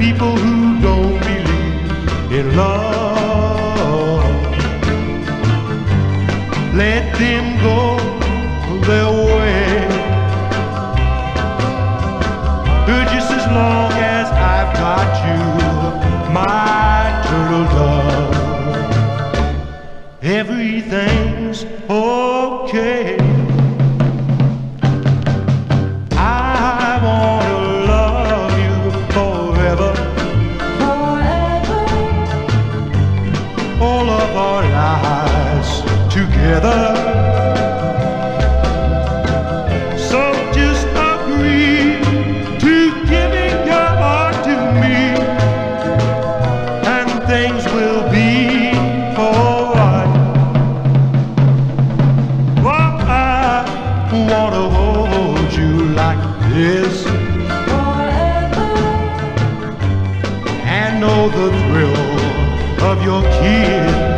people who don't believe in love. Let them go their way. But just as long as I've got you, my turtle dove, everything's okay. All of our lives together. So just agree to giving your heart to me, and things will be alright. Well, I wanna hold you like this forever, and know the thrill of your kiss.